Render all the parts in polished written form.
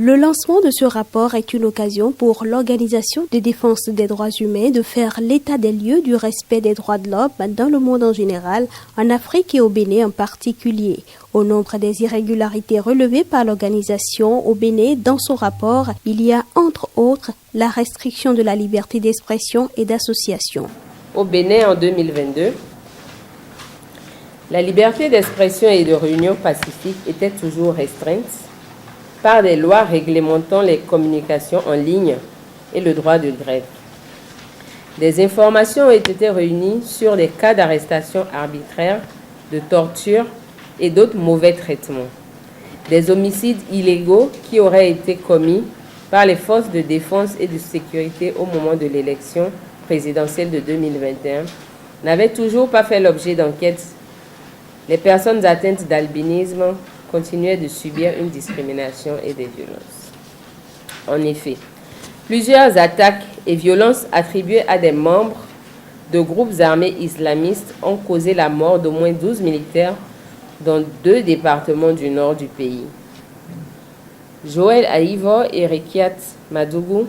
Le lancement de ce rapport est une occasion pour l'Organisation de défense des droits humains de faire l'état des lieux du respect des droits de l'homme dans le monde en général, en Afrique et au Bénin en particulier. Au nombre des irrégularités relevées par l'organisation au Bénin dans son rapport, il y a entre autres la restriction de la liberté d'expression et d'association. Au Bénin en 2022, la liberté d'expression et de réunion pacifique était toujours restreinte par des lois réglementant les communications en ligne et le droit de grève. Des informations ont été réunies sur des cas d'arrestation arbitraire, de torture et d'autres mauvais traitements. Des homicides illégaux qui auraient été commis par les forces de défense et de sécurité au moment de l'élection présidentielle de 2021 n'avaient toujours pas fait l'objet d'enquêtes. Les personnes atteintes d'albinisme continuaient de subir une discrimination et des violences. En effet, plusieurs attaques et violences attribuées à des membres de groupes armés islamistes ont causé la mort d'au moins 12 militaires dans 2 départements du nord du pays. Joël Aïvo et Rekiat Madougou,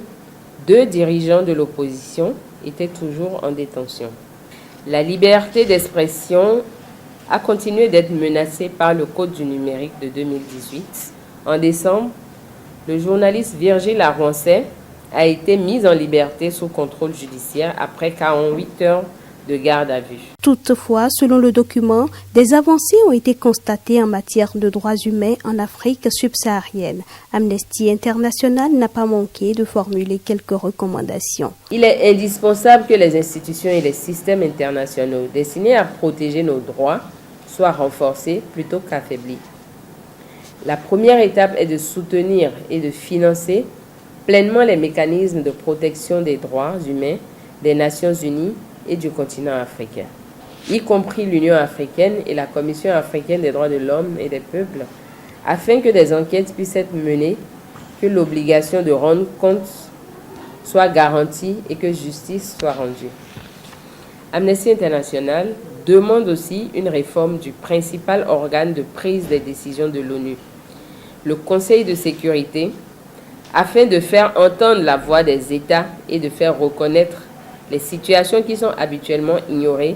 2 dirigeants de l'opposition, étaient toujours en détention. La liberté d'expression a continué d'être menacée par le Code du numérique de 2018. En décembre, le journaliste Virgile Arwancet a été mis en liberté sous contrôle judiciaire après 48 heures de garde à vue. Toutefois, selon le document, des avancées ont été constatées en matière de droits humains en Afrique subsaharienne. Amnesty International n'a pas manqué de formuler quelques recommandations. Il est indispensable que les institutions et les systèmes internationaux destinés à protéger nos droits soient renforcés plutôt qu'affaiblis. La première étape est de soutenir et de financer pleinement les mécanismes de protection des droits humains des Nations Unies et du continent africain, y compris l'Union africaine et la Commission africaine des droits de l'homme et des peuples, afin que des enquêtes puissent être menées, que l'obligation de rendre compte soit garantie et que justice soit rendue. Amnesty International demande aussi une réforme du principal organe de prise des décisions de l'ONU, le Conseil de sécurité, afin de faire entendre la voix des États et de faire reconnaître les situations qui sont habituellement ignorées,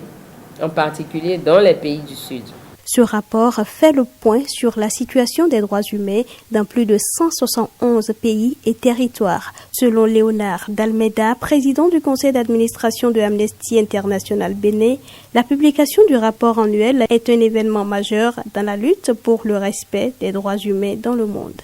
en particulier dans les pays du Sud. Ce rapport fait le point sur la situation des droits humains dans plus de 171 pays et territoires. Selon Léonard Dalmeida, président du conseil d'administration de Amnesty International Bénin, la publication du rapport annuel est un événement majeur dans la lutte pour le respect des droits humains dans le monde.